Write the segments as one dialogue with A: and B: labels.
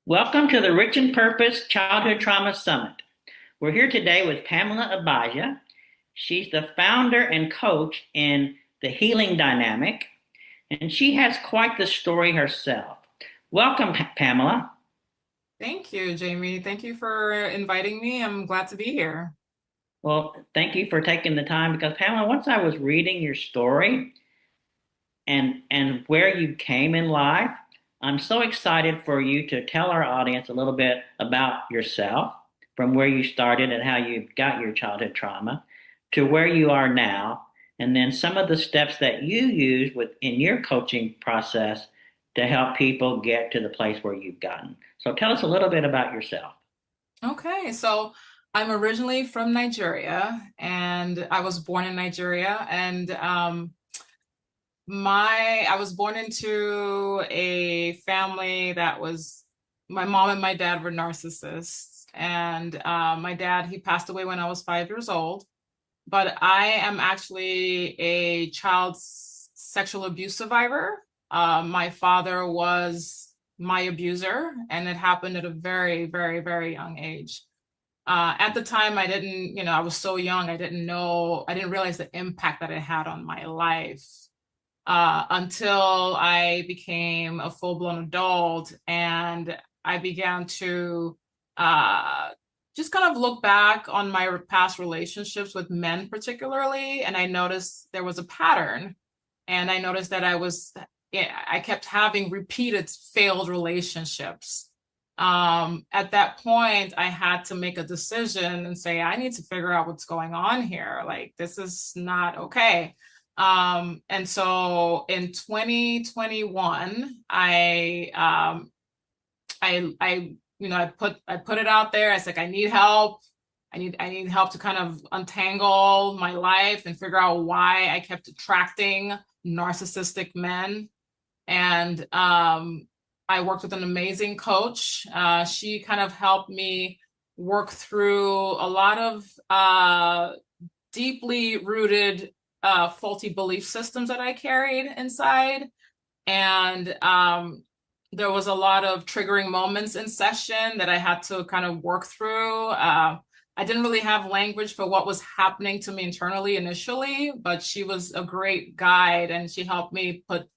A: Welcome to the Rich in Purpose Childhood Trauma Summit. We're here today with Pamela Abijah. She's the founder and coach in the Healing Dynamic, and she has quite the story herself. Welcome, Pamela.
B: Thank you, Jamie. Thank you for inviting me. I'm glad to be here.
A: Well, thank you for taking the time because, Pamela, once I was reading your story and where you came in life, I'm so excited for you to tell our audience a little bit about yourself, from where you started and how you got your childhood trauma to where you are now, and then some of the steps that you use in your coaching process to help people get to the place where you've gotten. So tell us a little bit about yourself.
B: Okay, so I'm originally from Nigeria, and I was born in Nigeria, and I was born into a family that was, my mom and my dad were narcissists, and my dad, he passed away when I was 5 years old, but I am actually a child sexual abuse survivor. My father was my abuser, and it happened at a very, very, very young age. At the time, I didn't, I was so young, I didn't realize the impact that it had on my life. Until I became a full-blown adult and I began to just kind of look back on my past relationships with men particularly, and I noticed there was a pattern, and I noticed that I kept having repeated failed relationships. At that point, I had to make a decision and say, I need to figure out what's going on here. Like, this is not okay. And so in 2021, I put it out there. I was like, I need help. I need help to kind of untangle my life and figure out why I kept attracting narcissistic men. And I worked with an amazing coach. She kind of helped me work through a lot of deeply rooted faulty belief systems that I carried inside. And there was a lot of triggering moments in session that I had to kind of work through. I didn't really have language for what was happening to me internally initially, but she was a great guide, and she helped me put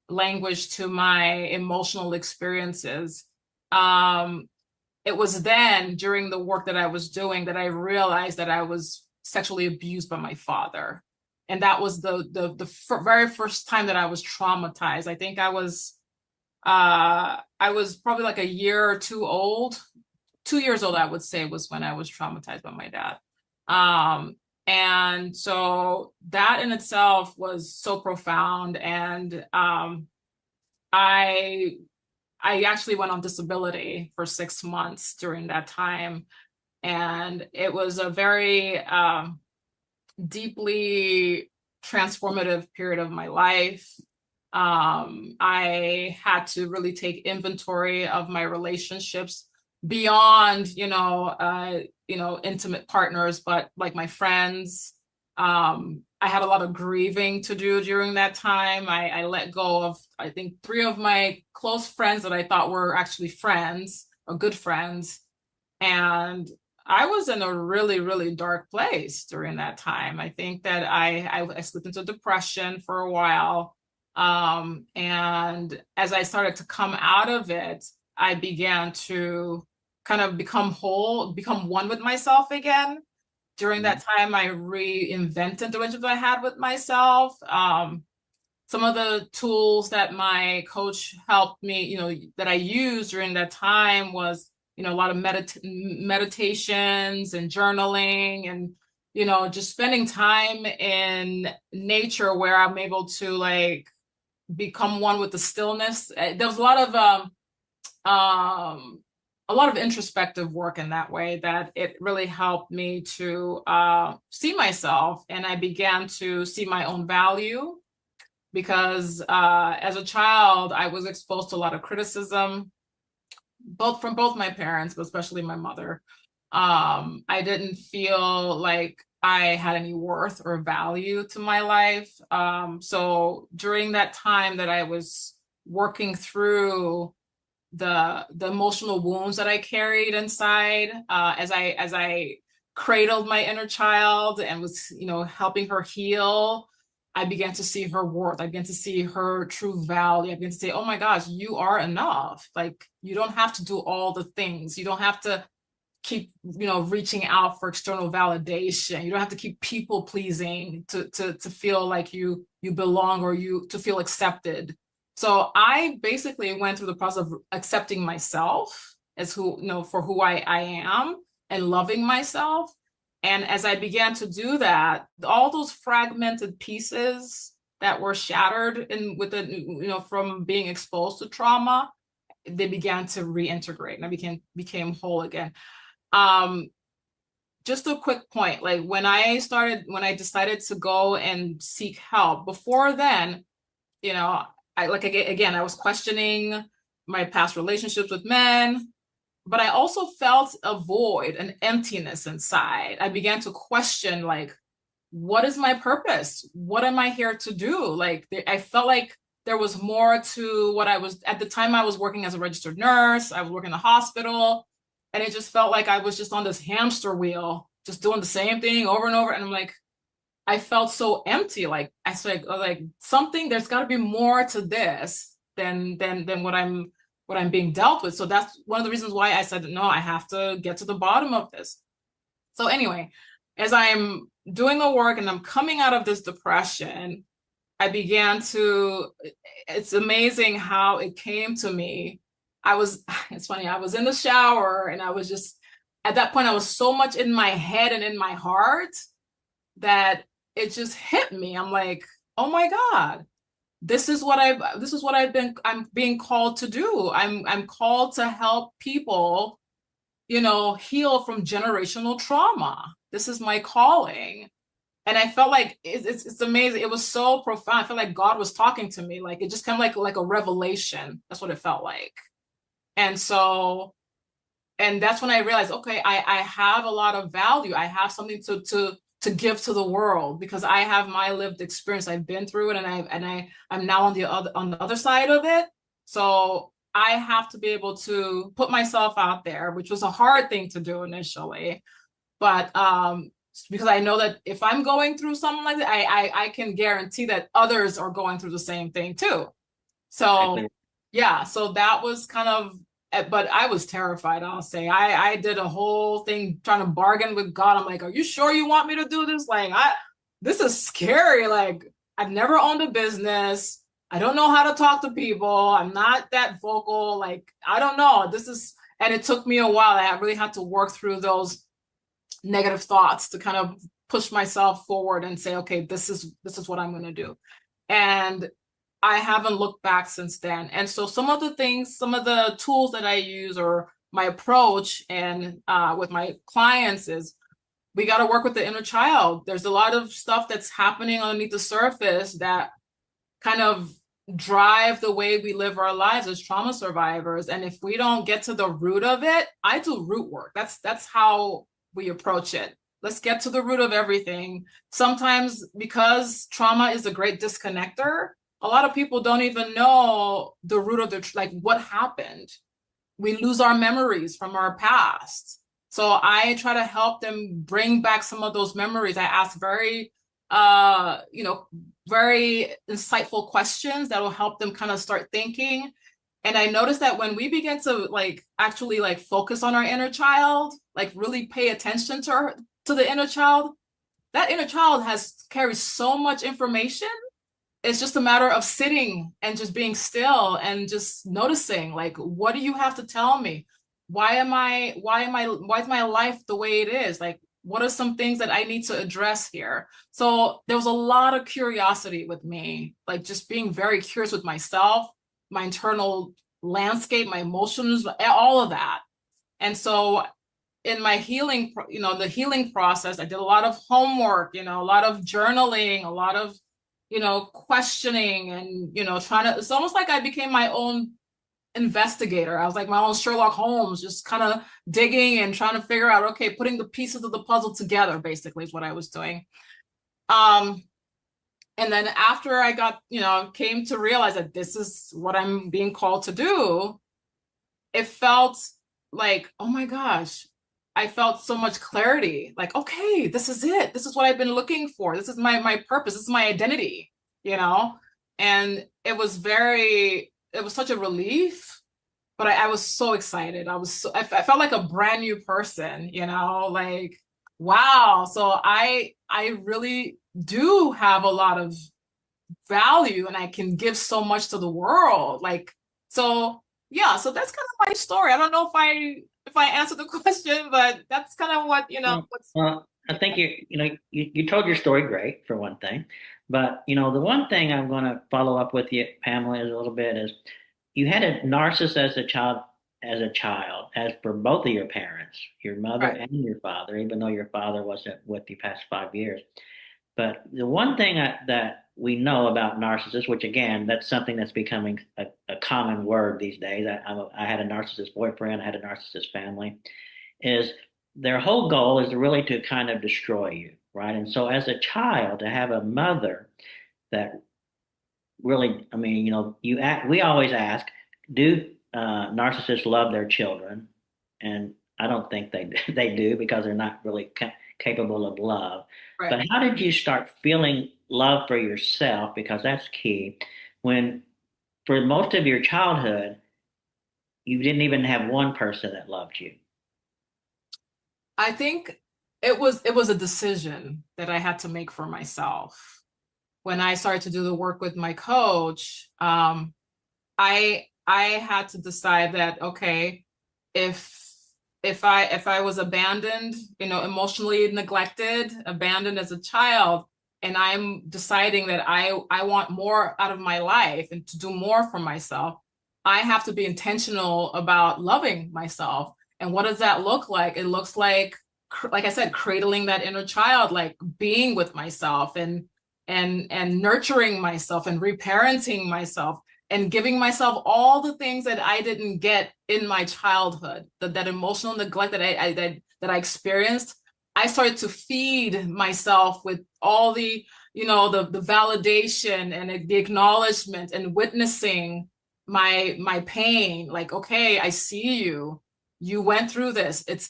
B: language to my emotional experiences. It was then during the work that I was doing that I realized that I was sexually abused by my father. And that was the very first time that I was traumatized. I think I was probably like a year or two old. 2 years old, I would say, was when I was traumatized by my dad. And so that in itself was so profound. And I actually went on disability for 6 months during that time. And it was a very deeply transformative period of my life. I had to really take inventory of my relationships beyond, intimate partners, but like my friends. I I had a lot of grieving to do during that time. I let go of, I think, three of my close friends that I thought were actually friends or good friends. And I was in a really, really dark place during that time. I think that I slipped into depression for a while. And as I started to come out of it, I began to kind of become whole, become one with myself again. During that time, I reinvented the relationship that I had with myself. Some of the tools that my coach helped me, that I used during that time was, a lot of meditations and journaling and, just spending time in nature where I'm able to like become one with the stillness. There was a lot of introspective work in that way that it really helped me to see myself, and I began to see my own value because as a child I was exposed to a lot of criticism, both from both my parents, but especially my mother. I didn't feel like I had any worth or value to my life. So during that time that I was working through the emotional wounds that I carried inside, as I cradled my inner child and was, helping her heal, I began to see her worth. I began to see her true value. I began to say, oh my gosh, you are enough. Like, you don't have to do all the things. You don't have to keep, reaching out for external validation. You don't have to keep people pleasing to feel like you belong or to feel accepted. So I basically went through the process of accepting myself as for who I am and loving myself. And as I began to do that, all those fragmented pieces that were shattered from being exposed to trauma, they began to reintegrate and I became whole again. Just a quick point, like when I decided to go and seek help, before then, I was questioning my past relationships with men, but I also felt a void, an emptiness inside. I began to question, like, what is my purpose? What am I here to do? Like, I felt like there was more to what I was, at the time I was working as a registered nurse, I was working in the hospital, and it just felt like I was just on this hamster wheel, just doing the same thing over and over. And I'm like, I felt so empty. Like I said, like something, there's got to be more to this than what I'm being dealt with. So that's one of the reasons why I said, no, I have to get to the bottom of this. So anyway, as I'm doing the work and I'm coming out of this depression, it's amazing how it came to me. It's funny, I was in the shower and I was just, at that point, I was so much in my head and in my heart that it just hit me. I'm like, oh my God, I'm being called to do. I'm called to help people, heal from generational trauma. This is my calling. And I felt like it's amazing. It was so profound. I felt like God was talking to me. Like it just kind of like a revelation. That's what it felt like. And that's when I realized, okay, I have a lot of value. I have something to give to the world because I have my lived experience. I've been through it, and I'm now on the other side of it. So I have to be able to put myself out there, which was a hard thing to do initially, but because I know that if I'm going through something like that, I can guarantee that others are going through the same thing too. So yeah, so that was kind of, but I was terrified, I'll say. I did a whole thing trying to bargain with God. I'm like, are you sure you want me to do this? Like, this is scary. Like, I've never owned a business. I don't know how to talk to people. I'm not that vocal. Like, I don't know. And it took me a while. I really had to work through those negative thoughts to kind of push myself forward and say, okay, this is what I'm going to do. And I haven't looked back since then. And so some of the tools that I use or my approach and with my clients is we got to work with the inner child. There's a lot of stuff that's happening underneath the surface that kind of drive the way we live our lives as trauma survivors. And if we don't get to the root of it, I do root work. That's how we approach it. let's get to the root of everything. Sometimes because trauma is a great disconnector, a lot of people don't even know the root of the, like what happened. We lose our memories from our past. So I try to help them bring back some of those memories. I ask very, very insightful questions that will help them kind of start thinking. And I noticed that when we begin to like actually like focus on our inner child, like really pay attention to the inner child, that inner child has carries so much information. It's just a matter of sitting and just being still and just noticing, like, what do you have to tell me? Why is my life the way it is? Like, what are some things that I need to address here? So there was a lot of curiosity with me, like just being very curious with myself, my internal landscape, my emotions, all of that. And so in my healing, the healing process, I did a lot of homework, a lot of journaling, a lot of, questioning and, trying to, it's almost like I became my own investigator. I was like my own Sherlock Holmes, just kind of digging and trying to figure out, okay, putting the pieces of the puzzle together, basically is what I was doing. And then after I got, came to realize that this is what I'm being called to do, it felt like, oh my gosh, I felt so much clarity. Like, okay, this is it. This is what I've been looking for. This is my purpose. This is my identity, And it was such a relief, but I was so excited. I felt like a brand new person, like, wow. So I really do have a lot of value and I can give so much to the world. Like, so yeah, so that's kind of my story. I don't know if I answered the question, but that's kind of what,
A: Well, I think you told your story great for one thing, but the one thing I'm going to follow up with you, Pamela, is a little bit is you had a narcissist as as for both of your parents, your mother
B: right.
A: and your father, even though your father wasn't with you past 5 years. But the one thing that we know about narcissists, which again, that's something that's becoming a common word these days. I had a narcissist boyfriend, I had a narcissist family, is their whole goal is really to kind of destroy you, right? And so as a child, to have a mother that really, I mean, we always ask, do narcissists love their children? And I don't think they do because they're not really capable of love.
B: Right.
A: But how did you start feeling love for yourself? Because that's key. When for most of your childhood, you didn't even have one person that loved you.
B: I think it was a decision that I had to make for myself. When I started to do the work with my coach, I had to decide that, okay, if if I was abandoned, emotionally neglected, abandoned as a child, and I'm deciding that I want more out of my life and to do more for myself, I have to be intentional about loving myself. And what does that look like? It looks like I said, cradling that inner child, like being with myself and nurturing myself and reparenting myself and giving myself all the things that I didn't get in my childhood, that emotional neglect that I experienced. I started to feed myself with all the, the validation and the acknowledgement and witnessing my pain. Like, okay, I see you. You went through this. It's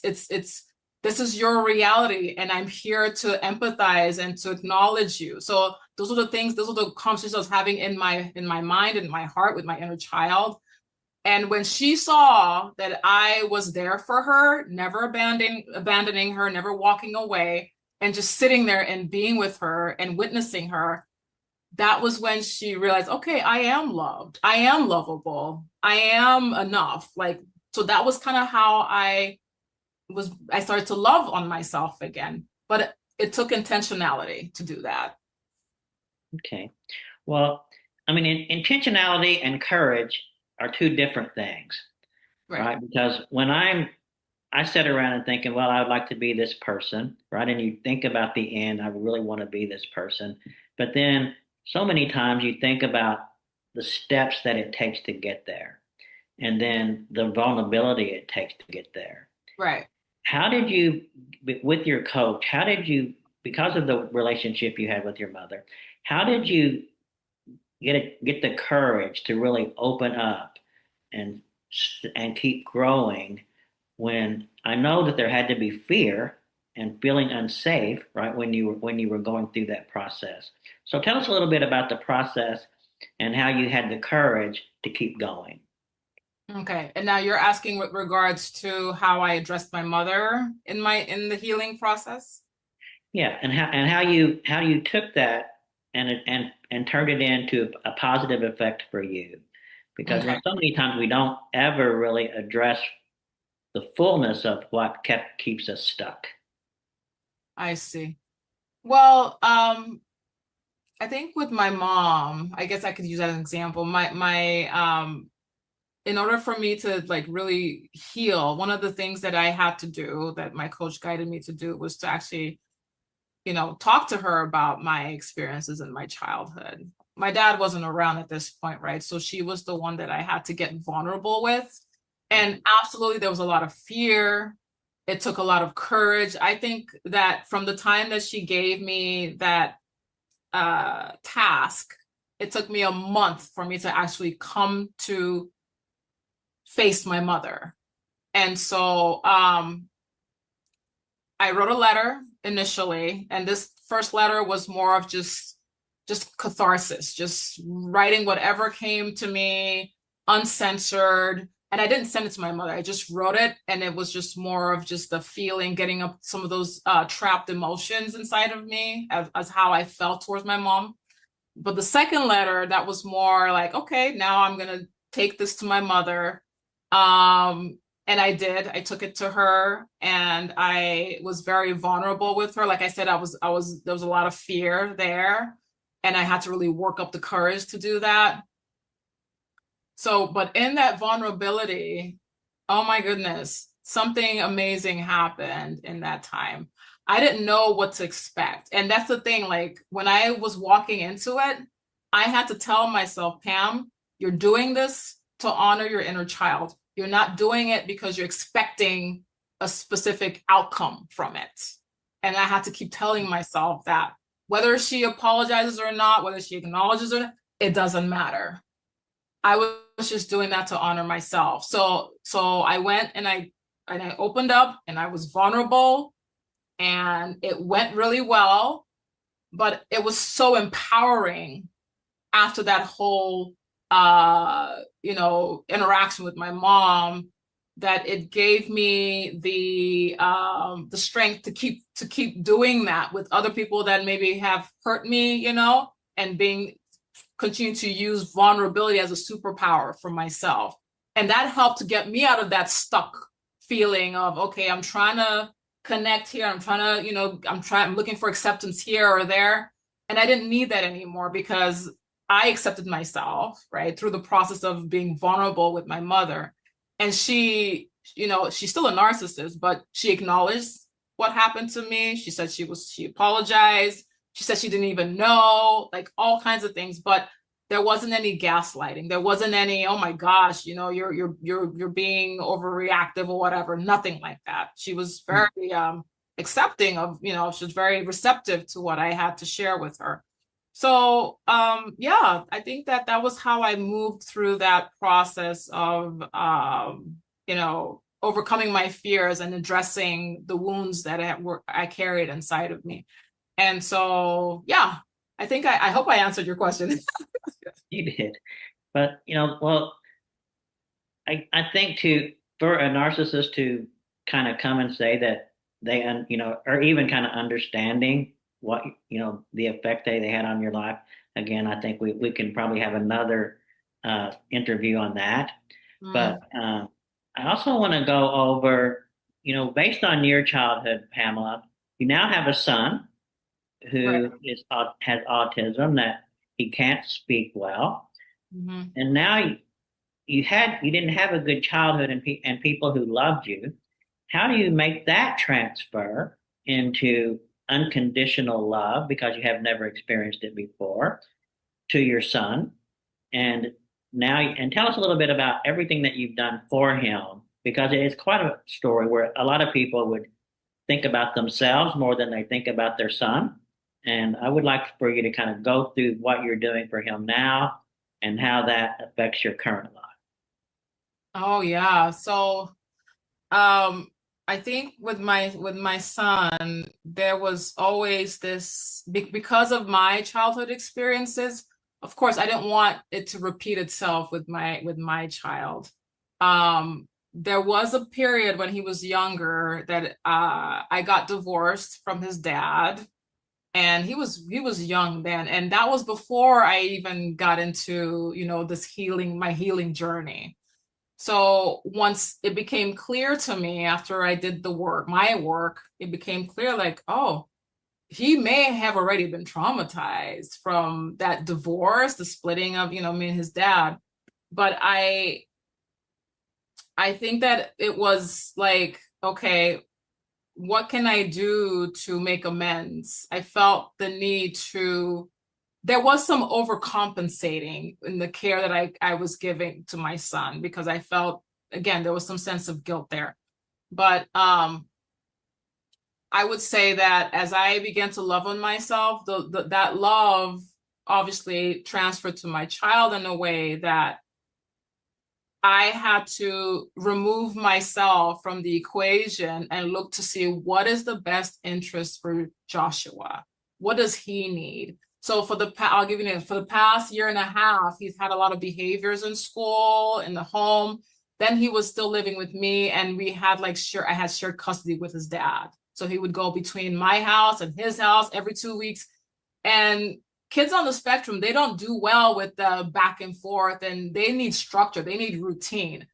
B: this is your reality, and I'm here to empathize and to acknowledge you. So those are the things, those are the conversations I was having in my mind and my heart with my inner child. And when she saw that I was there for her, never abandoning her, never walking away, and just sitting there and being with her and witnessing her, that was when she realized, okay, I am loved. I am lovable. I am enough. Like, so that was kind of how I started to love on myself again. But it took intentionality to do that.
A: Okay. Well, I mean, intentionality and courage are two different things,
B: Right.
A: right? Because I sit around and thinking, well, I would like to be this person, right? And you think about the end, I really want to be this person. But then so many times you think about the steps that it takes to get there, and then the vulnerability it takes to get there.
B: Right.
A: How did you with your coach, how did you, because of the relationship you had with your mother, how did you get the courage to really open up and and keep growing when I know that there had to be fear and feeling unsafe, right, when you were going through that process. So tell us a little bit about the process and how you had the courage to keep going.
B: Okay. And now you're asking with regards to how I addressed my mother in the healing process?
A: Yeah, and how you took that and turned it into a positive effect for you. Because
B: Okay.
A: when so many times we don't ever really address the fullness of what keeps us stuck.
B: I see. Well, I think with my mom, I guess I could use that as an example. My in order for me to like really heal, one of the things that I had to do that my coach guided me to do was to actually, talk to her about my experiences in my childhood. My dad wasn't around at this point, right? So she was the one that I had to get vulnerable with. And absolutely, there was a lot of fear. It took a lot of courage. I think that from the time that she gave me that task, it took me a month for me to actually come to face my mother. And so I wrote a letter initially, and this first letter was more of just catharsis, just writing whatever came to me, uncensored. And I didn't send it to my mother. I just wrote it, and it was just more of just the feeling, getting up some of those trapped emotions inside of me as how I felt towards my mom. But the second letter, that was more like, okay, now I'm gonna take this to my mother. And I did. I took it to her, and I was very vulnerable with her. Like I said, there was a lot of fear there, and I had to really work up the courage to do that. So, but in that vulnerability, oh my goodness, something amazing happened in that time. I didn't know what to expect. And that's the thing, like when I was walking into it, I had to tell myself, Pam, you're doing this to honor your inner child. You're not doing it because you're expecting a specific outcome from it. And I had to keep telling myself that whether she apologizes or not, whether she acknowledges or not, it doesn't matter. I was just doing that to honor myself. So I went and I opened up and I was vulnerable and it went really well, but it was so empowering after that whole interaction with my mom that it gave me the strength to keep doing that with other people that maybe have hurt me, and being continue to use vulnerability as a superpower for myself. And that helped to get me out of that stuck feeling of, okay, I'm trying to connect here. I'm trying to, I'm looking for acceptance here or there. And I didn't need that anymore because I accepted myself, right, through the process of being vulnerable with my mother. And she, she's still a narcissist, but she acknowledged what happened to me. She said she apologized. She said she didn't even know, like all kinds of things, but there wasn't any gaslighting. There wasn't any, oh my gosh, you're being overreactive or whatever. Nothing like that. She was very accepting of, she was very receptive to what I had to share with her. So yeah, I think that was how I moved through that process of overcoming my fears and addressing the wounds that I carried inside of me. And so, yeah, I think I hope I answered your question.
A: You did. But, well, I think for a narcissist to kind of come and say that or even kind of understanding what, the effect they had on your life, again, I think we can probably have another interview on that. But I also want to go over, based on your childhood, Pamela, you now have a son
B: Right.
A: who has autism that he can't speak well,
B: Mm-hmm.
A: and now you didn't have a good childhood and people who loved you. How do you make that transfer into unconditional love because you have never experienced it before to your son? And and tell us a little bit about everything that you've done for him because it is quite a story where a lot of people would think about themselves more than they think about their son. And I would like for you to kind of go through what you're doing for him now and how that affects your current life.
B: Oh yeah. So um I think with my son, there was always this because of my childhood experiences. Of course, I didn't want it to repeat itself with my child. There was a period when he was younger that I got divorced from his dad, and he was young then, and that was before I even got into, you know, this my healing journey. So once it became clear to me after I did the work, my work, it became clear like, oh, he may have already been traumatized from that divorce, the splitting of, you know, me and his dad. But I think that it was like, okay, what can I do to make amends? I felt the need to, there was some overcompensating in the care that I was giving to my son, because I felt, again, there was some sense of guilt there. But I would say that as I began to love on myself, that love obviously transferred to my child in a way that I had to remove myself from the equation and look to see what is the best interest for Joshua. What does he need? So I'll give you an for the past year and a half, he's had a lot of behaviors in school, in the home. Then he was still living with me, and we had I had shared custody with his dad. So he would go between my house and his house every 2 weeks. And kids on the spectrum, they don't do well with the back and forth, and they need structure, they need routine.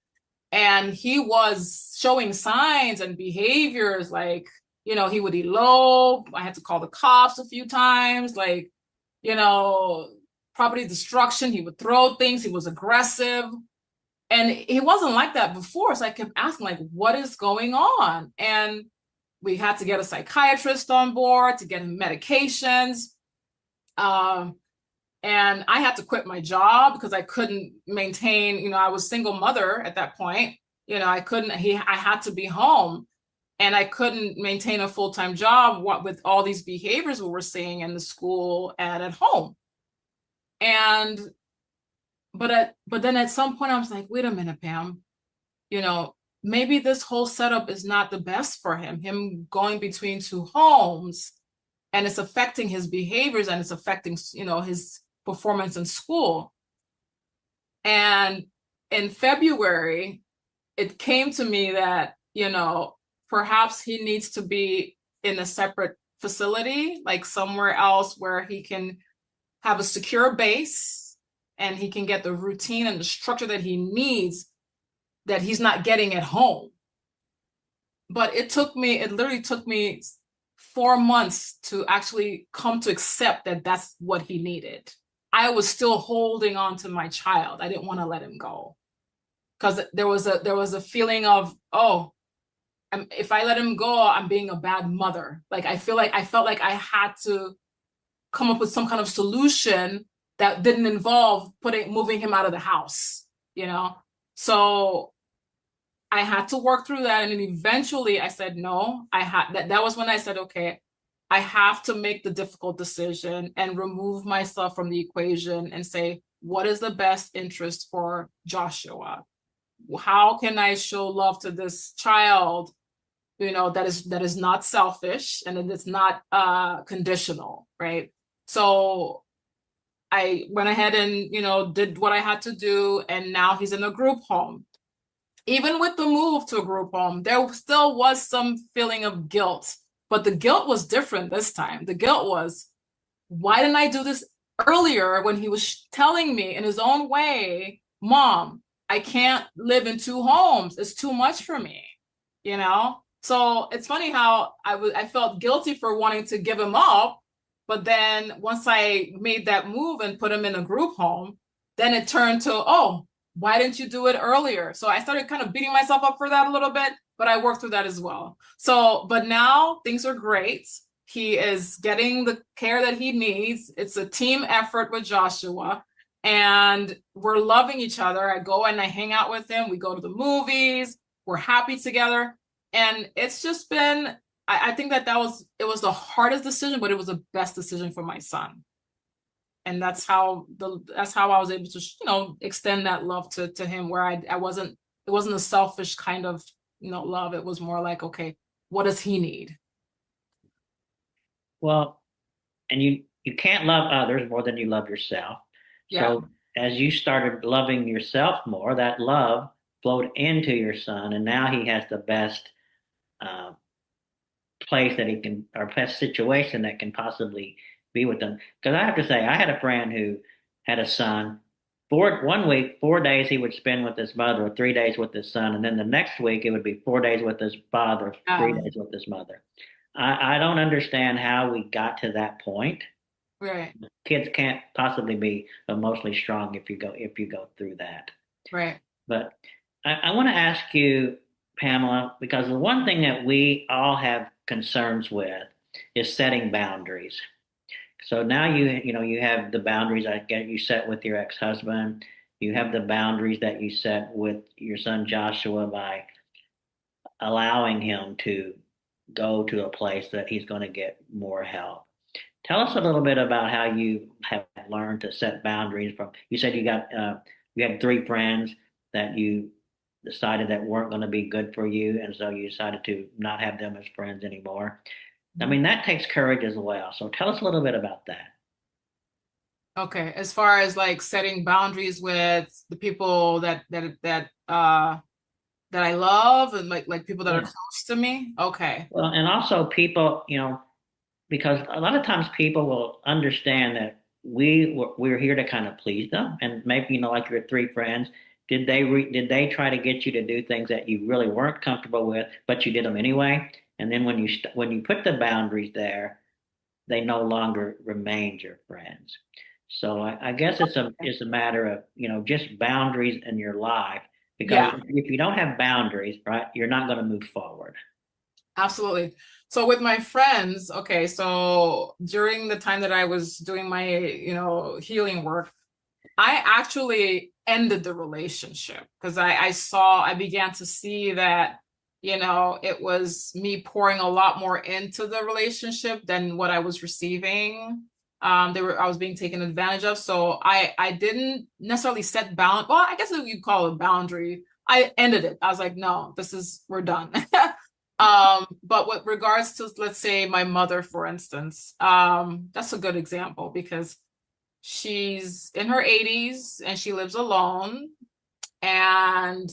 B: And he was showing signs and behaviors like, you know, he would elope. I had to call the cops a few times, like, you know, property destruction. He would throw things, he was aggressive. And he wasn't like that before. So I kept asking, like, what is going on? And we had to get a psychiatrist on board to get him medications. Um, and I had to quit my job because I couldn't maintain, you know, I was single mother at that point. You know, I had to be home, and I couldn't maintain a full-time job with all these behaviors we were seeing in the school and at home. And, but then at some point I was like, wait a minute, Pam, you know, maybe this whole setup is not the best for him going between two homes, and it's affecting his behaviors, and it's affecting, you know, his performance in school. And in February, it came to me that, you know, perhaps he needs to be in a separate facility, like somewhere else where he can have a secure base and he can get the routine and the structure that he needs that he's not getting at home. But it literally took me 4 months to actually come to accept that that's what he needed. I was still holding on to my child. I didn't want to let him go, because there was a feeling of, oh, if I let him go, I'm being a bad mother. Like I felt like I had to come up with some kind of solution that didn't involve moving him out of the house, you know? So I had to work through that. And then eventually I said, no, that was when I said, okay, I have to make the difficult decision and remove myself from the equation and say, what is the best interest for Joshua? How can I show love to this child, you know, that is not selfish and that it's not conditional, right? So I went ahead and, you know, did what I had to do, and now he's in a group home. Even with the move to a group home, there still was some feeling of guilt, but the guilt was different this time. The guilt was, why didn't I do this earlier, when he was telling me in his own way, Mom, I can't live in two homes. It's too much for me, you know? So it's funny how I felt guilty for wanting to give him up, but then once I made that move and put him in a group home, then it turned to, oh, why didn't you do it earlier? So I started kind of beating myself up for that a little bit, but I worked through that as well. So, but now things are great. He is getting the care that he needs. It's a team effort with Joshua, and we're loving each other. I go and I hang out with him. We go to the movies. We're happy together. And it's just been, I think that it was the hardest decision, but it was the best decision for my son. And that's how I was able to, extend that love to him, where I wasn't, it wasn't a selfish kind of, love. It was more like, okay, what does he need?
A: Well, and you can't love others more than you love yourself.
B: Yeah.
A: So as you started loving yourself more, that love flowed into your son, and now he has the best uh, place that he can, or best situation that can possibly be with them. Because I have to say, I had a friend who had a son. 1 week, 4 days he would spend with his mother, or 3 days with his son, and then the next week it would be 4 days with his father, 3 days with his mother. I don't understand how we got to that point.
B: Right.
A: Kids can't possibly be emotionally strong if you go through that.
B: Right.
A: But I want to ask you, Pamela, because the one thing that we all have concerns with is setting boundaries. So now you have the boundaries I get you set with your ex-husband. You have the boundaries that you set with your son Joshua by allowing him to go to a place that he's going to get more help. Tell us a little bit about how you have learned to set boundaries. From you said you had three friends that you decided that weren't going to be good for you, and so you decided to not have them as friends anymore. I mean, that takes courage as well. So tell us a little bit about that.
B: Okay. As far as like setting boundaries with the people that I love, and like people that are
A: Yeah.
B: close to me. Okay.
A: Well, and also people, because a lot of times people will understand that we're here to kind of please them, and maybe like your three friends, did they try to get you to do things that you really weren't comfortable with, but you did them anyway? And then when you put the boundaries there, they no longer remained your friends. So I guess it's a matter of just boundaries in your life, because
B: Yeah,
A: if you don't have boundaries, right, you're not going to move forward.
B: absolutely. So with my friends, okay, so during the time that I was doing my, healing work, I actually ended the relationship because I began to see that, it was me pouring a lot more into the relationship than what I was receiving. I was being taken advantage of. So I didn't necessarily set well, I guess you'd call it a boundary. I ended it. I was like, no, we're done. But with regards to, let's say, my mother, for instance, that's a good example because she's in her 80s and she lives alone. And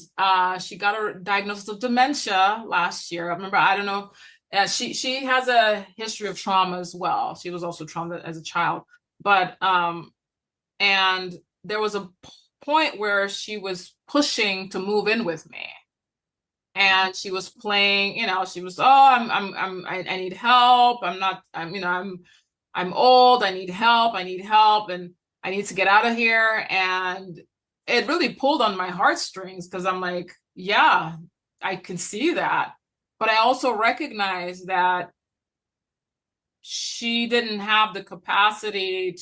B: she got a diagnosis of dementia last year. I remember, I don't know, she has a history of trauma as well. She was also traumatized as a child. But and there was a point where she was pushing to move in with me. And she was playing, she was, oh, I need help. I'm old. I need help. I need help. And I need to get out of here. And it really pulled on my heartstrings because I'm like, yeah, I can see that. But I also recognize that she didn't have the capacity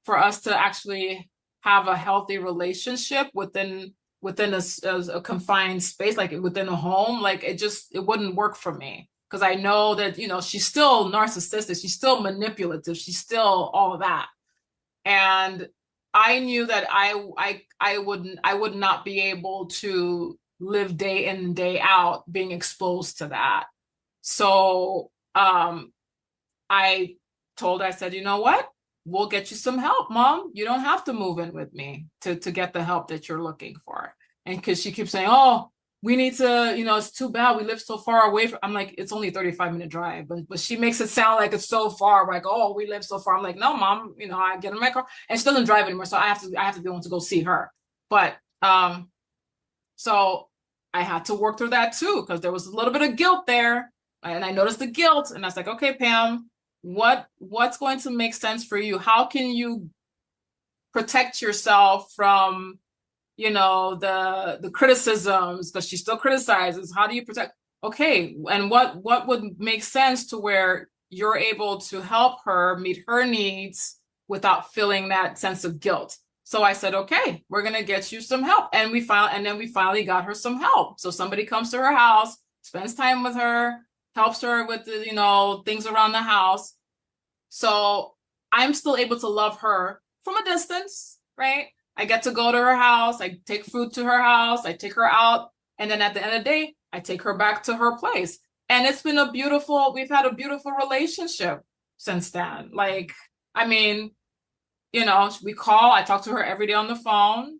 B: for us to actually have a healthy relationship within a confined space, like within a home. Like it wouldn't work for me because I know that she's still narcissistic, she's still manipulative, she's still all of that. And I knew that I would not be able to live day in and day out being exposed to that. So I said, you know what? We'll get you some help, Mom. You don't have to move in with me to get the help that you're looking for. And because she keeps saying, oh, we need to, it's too bad. We live so far away from, I'm like, it's only a 35-minute drive. But she makes it sound like it's so far. Like, oh, we live so far. I'm like, no, Mom, I get in my car. And she doesn't drive anymore. So I have to be able to go see her. But so I had to work through that too, because there was a little bit of guilt there. And I noticed the guilt. And I was like, okay, Pam, what's going to make sense for you? How can you protect yourself from the criticisms, because she still criticizes? How do you protect? Okay, and what would make sense to where you're able to help her meet her needs without feeling that sense of guilt? So I said, okay, we're gonna get you some help. And then we finally got her some help. So somebody comes to her house, spends time with her, helps her with the, things around the house. So I'm still able to love her from a distance, right? I get to go to her house. I take food to her house. I take her out. And then at the end of the day, I take her back to her place. And it's been we've had a beautiful relationship since then. Like, I mean, I talk to her every day on the phone,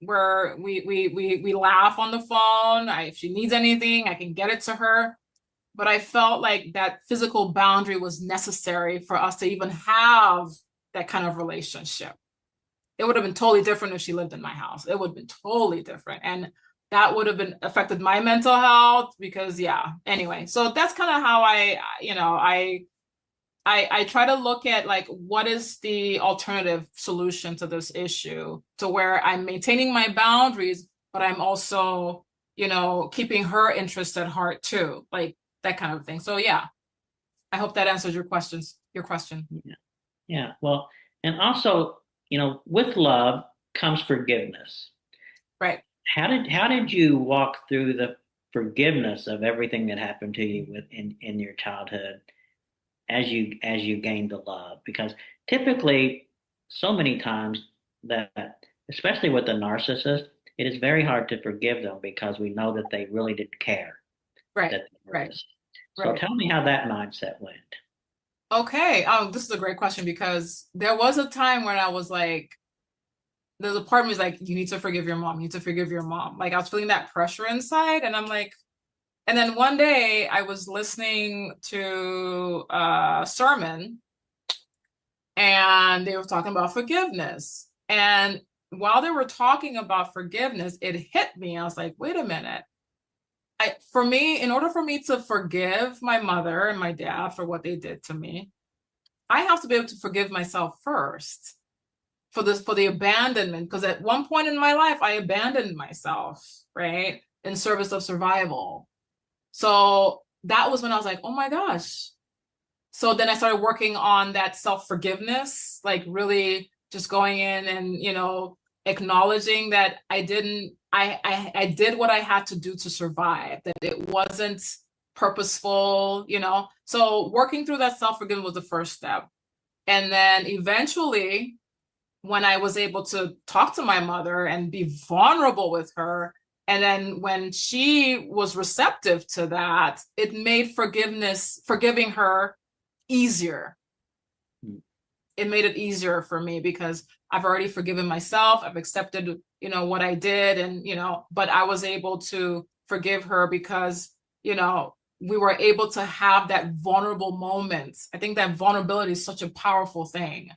B: where we laugh on the phone. If she needs anything, I can get it to her. But I felt like that physical boundary was necessary for us to even have that kind of relationship. It would have been totally different if she lived in my house. It would have been totally different. And that would have been affected my mental health because, yeah, anyway. So that's kind of how I try to look at like what is the alternative solution to this issue, to where I'm maintaining my boundaries, but I'm also, keeping her interests at heart too, like that kind of thing. So yeah, I hope that answers your question.
A: Yeah. Yeah. Well, and also, with love comes forgiveness.
B: Right.
A: How did you walk through the forgiveness of everything that happened to you in your childhood as you gained the love? Because typically, so many times that, especially with the narcissist, it is very hard to forgive them because we know that they really didn't care
B: Right.
A: that they hurt
B: Right.
A: us. So
B: Right.
A: tell me how that mindset went.
B: Okay. This is a great question because there was a time when I was like, there's a part of me is like, you need to forgive your mom. You need to forgive your mom. Like I was feeling that pressure inside, and I'm like, and then one day I was listening to a sermon, and they were talking about forgiveness. And while they were talking about forgiveness, it hit me. I was like, wait a minute. In order for me to forgive my mother and my dad for what they did to me, I have to be able to forgive myself first for the abandonment. Because at one point in my life, I abandoned myself, right, in service of survival. So that was when I was like, oh my gosh. So then I started working on that self-forgiveness, like really just going in and, acknowledging that I did what I had to do to survive, that it wasn't purposeful, So working through that self-forgiveness was the first step. And then eventually, when I was able to talk to my mother and be vulnerable with her, and then when she was receptive to that, it made forgiving her easier.
A: Mm.
B: It made it easier for me because I've already forgiven myself. I've accepted, what I did, and, but I was able to forgive her because, we were able to have that vulnerable moment. I think that vulnerability is such a powerful thing.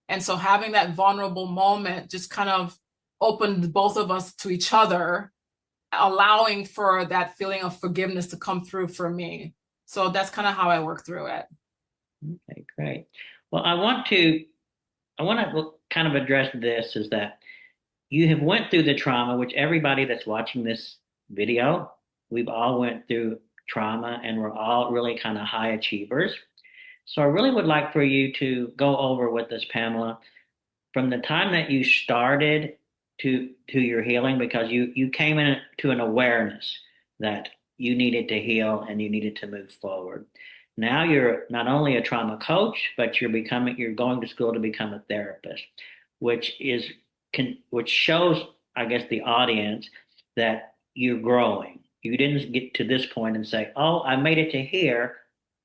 B: And so having that vulnerable moment just kind of opened both of us to each other, allowing for that feeling of forgiveness to come through for me. So that's kind of how I work through it.
A: Okay, great. Well, I want to kind of address this is that you have went through the trauma, which everybody that's watching this video, we've all went through trauma and we're all really kind of high achievers. So I really would like for you to go over with us, Pamela, from the time that you started to your healing, because you came into an awareness that you needed to heal and you needed to move forward. Now you're not only a trauma coach, but you're going to school to become a therapist, which shows, I guess, the audience that you're growing. You didn't get to this point and say, "Oh, I made it to here,"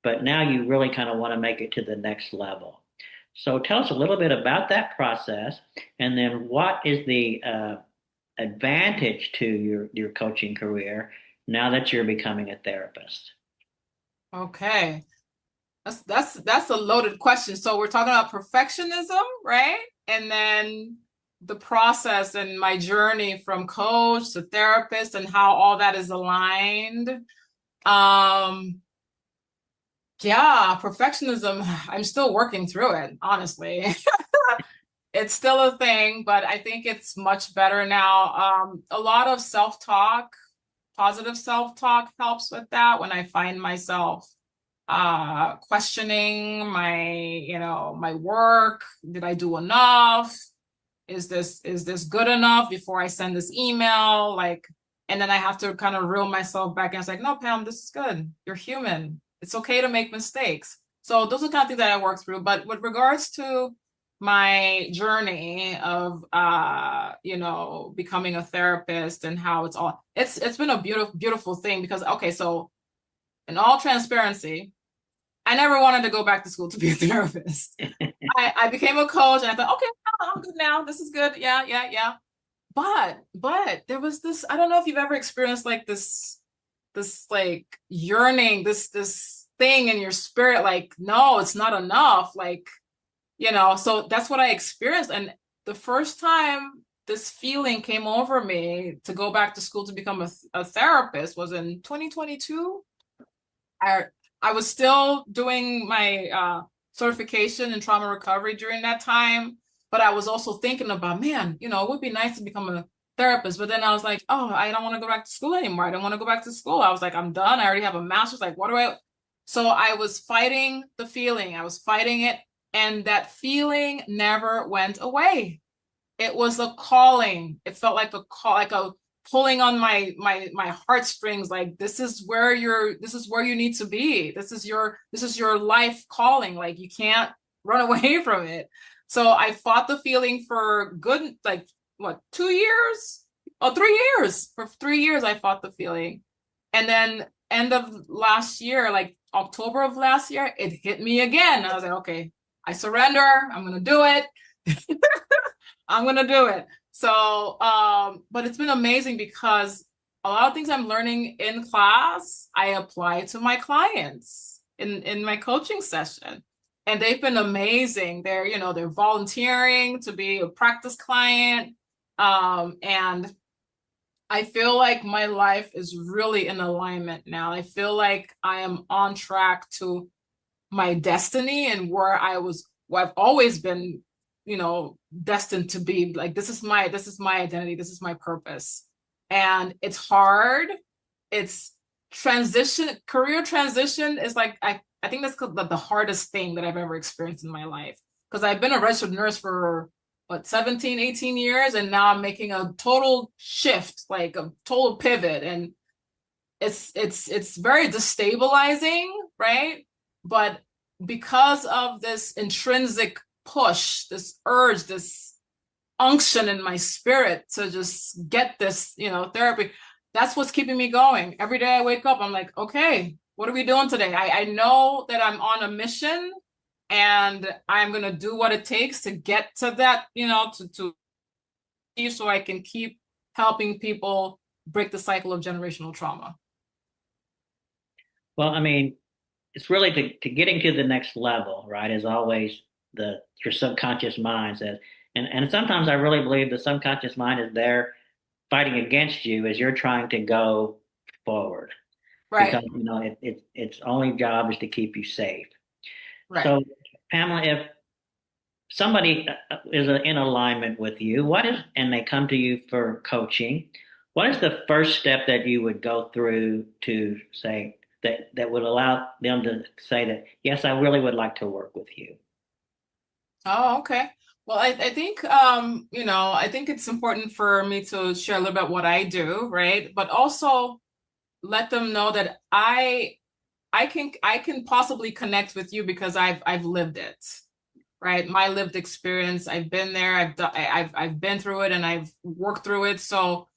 A: but now you really kind of want to make it to the next level. So tell us a little bit about that process, and then what is the advantage to your coaching career now that you're becoming a therapist?
B: Okay. That's a loaded question. So we're talking about perfectionism, right? And then the process and my journey from coach to therapist and how all that is aligned. Yeah, perfectionism, I'm still working through it, honestly. It's still a thing, but I think it's much better now. A lot of self-talk, positive self-talk helps with that when I find myself questioning my work. Did I do enough? Is this good enough before I send this email? Like, And then I have to kind of reel myself back. And it's like, no, Pam, this is good. You're human. It's okay to make mistakes. So those are the kind of things that I work through. But with regards to my journey of becoming a therapist and how it's been a beautiful thing because okay, so in all transparency, I never wanted to go back to school to be a therapist. I became a coach and I thought, okay, I'm good now. This is good. Yeah, yeah, yeah. But there was this, I don't know if you've ever experienced like this like yearning, this thing in your spirit, like, no, it's not enough. Like, so that's what I experienced. And the first time this feeling came over me to go back to school to become a therapist was in 2022. I I was still doing my certification in trauma recovery during that time, but I was also thinking about, man, it would be nice to become a therapist. But then I was like, oh, I don't want to go back to school anymore. I don't want to go back to school. I was like, I'm done. I already have a master's. Like, what do I? So I was fighting the feeling. I was fighting it, and that feeling never went away. It was a calling. It felt like a call, like a pulling on my heartstrings, like this is where you need to be. This is your life calling. Like you can't run away from it. So I fought the feeling for good, like what, 2 years? Oh, 3 years. For 3 years I fought the feeling. And then end of last year, like October of last year, it hit me again. I was like, okay, I surrender. I'm gonna do it. I'm gonna do it. So, but it's been amazing because a lot of things I'm learning in class, I apply to my clients in my coaching session. And they've been amazing. They're volunteering to be a practice client. And I feel like my life is really in alignment now. I feel like I am on track to my destiny and where I've always been, destined to be. Like this is my identity, this is my purpose. And it's hard. It's career transition is like I think that's the hardest thing that I've ever experienced in my life. Because I've been a registered nurse for what, 17, 18 years, and now I'm making a total shift, like a total pivot. And it's very destabilizing, right? But because of this intrinsic push, this urge, this unction in my spirit to just get this, therapy, that's what's keeping me going. Every day I wake up, I'm like, okay, what are we doing today? I know that I'm on a mission and I'm going to do what it takes to get to that, to so I can keep helping people break the cycle of generational trauma.
A: Well, I mean, it's really to getting to the next level, right? Is always your subconscious mind says, and sometimes I really believe the subconscious mind is there fighting against you as you're trying to go forward
B: Right,
A: because its only job is to keep you safe.
B: right.
A: So, Pamela, if somebody is in alignment with you, and they come to you for coaching, what is the first step that you would go through to say that would allow them to say that, yes, I really would like to work with you?
B: Oh, okay. Well, I think I think it's important for me to share a little bit what I do, right? But also let them know that I can possibly connect with you because I've lived it, right? My lived experience, I've been there, I've been through it and I've worked through it. So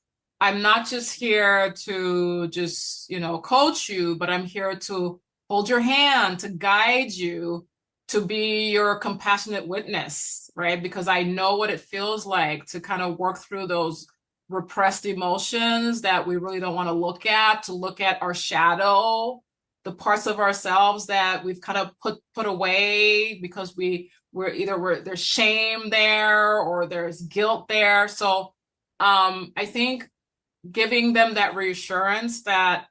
B: I'm not just here to just, coach you, but I'm here to hold your hand, to guide you, to be your compassionate witness, right? Because I know what it feels like to kind of work through those repressed emotions that we really don't want to look at our shadow, the parts of ourselves that we've kind of put away because there's shame there or there's guilt there. So I think giving them that reassurance that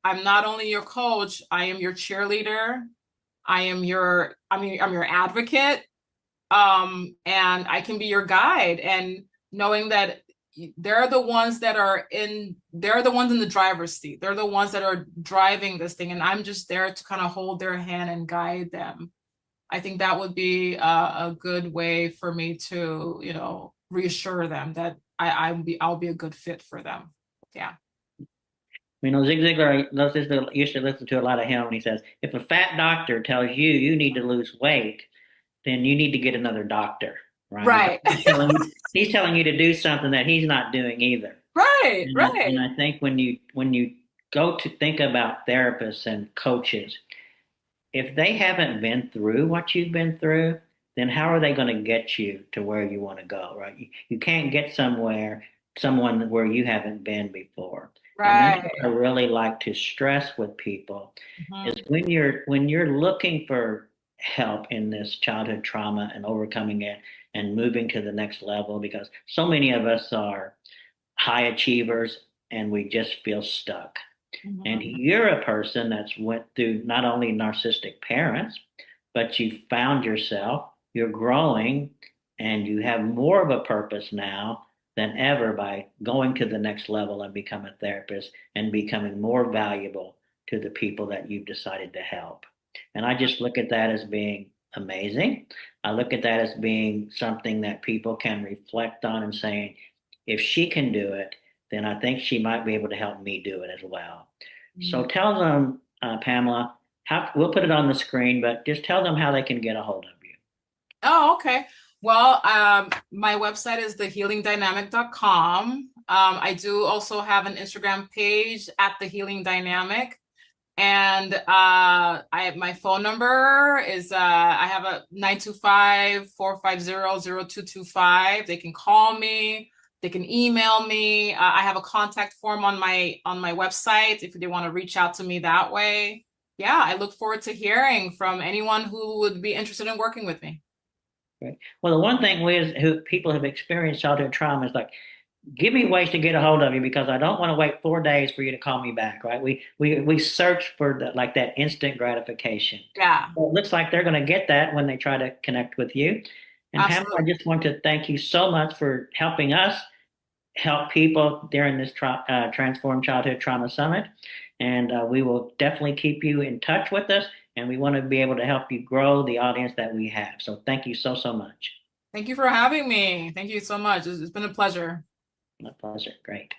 B: I'm not only your coach, I am your cheerleader. I'm your advocate. And I can be your guide, and knowing that they're the ones in the driver's seat. They're the ones that are driving this thing, and I'm just there to kind of hold their hand and guide them. I think that would be a good way for me to, reassure them that I'll be a good fit for them. Yeah.
A: Zig Ziglar used to listen to a lot of him, and he says, if a fat doctor tells you you need to lose weight, then you need to get another doctor, right? Because
B: Right.
A: he's telling you to do something that he's not doing either.
B: Right.
A: And
B: Right.
A: I think when you go to think about therapists and coaches, if they haven't been through what you've been through, then how are they going to get you to where you want to go, right? You can't get someone where you haven't been before. And that's what I
B: Right.
A: really like to stress with people is
B: Mhm.
A: when you're looking for help in this childhood trauma and overcoming it and moving to the next level, because so many of us are high achievers and we just feel stuck. And
B: Mhm.
A: you're a person that's went through not only narcissistic parents, but you found yourself, you're growing, and you have more of a purpose now than ever by going to the next level and become a therapist and becoming more valuable to the people that you've decided to help. And I just look at that as being amazing. I look at that as being something that people can reflect on and saying, if she can do it, then I think she might be able to help me do it as well. So
B: Mhm.
A: tell them, Pamela, we'll put it on the screen, but just tell them how they can get a hold of you.
B: Oh, okay. Well, my website is thehealingdynamic.com. I do also have an Instagram page at The Healing Dynamic. And my phone number is I have a 925-450-0225. They can call me, they can email me. I have a contact form on my website if they want to reach out to me that way. Yeah, I look forward to hearing from anyone who would be interested in working with me.
A: Right. Well, the one thing who people have experienced childhood trauma is like, give me ways to get a hold of you because I don't want to wait 4 days for you to call me back, right? We search for that instant gratification.
B: Yeah,
A: Well, it looks like they're going to get that when they try to connect with you. And Pamela, I
B: absolutely.
A: just want to thank you so much for helping us help people during this Transform Childhood Trauma Summit. And we will definitely keep you in touch with us. And we want to be able to help you grow the audience that we have. So thank you so, so much.
B: Thank you for having me. Thank you so much. It's been a pleasure.
A: My pleasure. Great.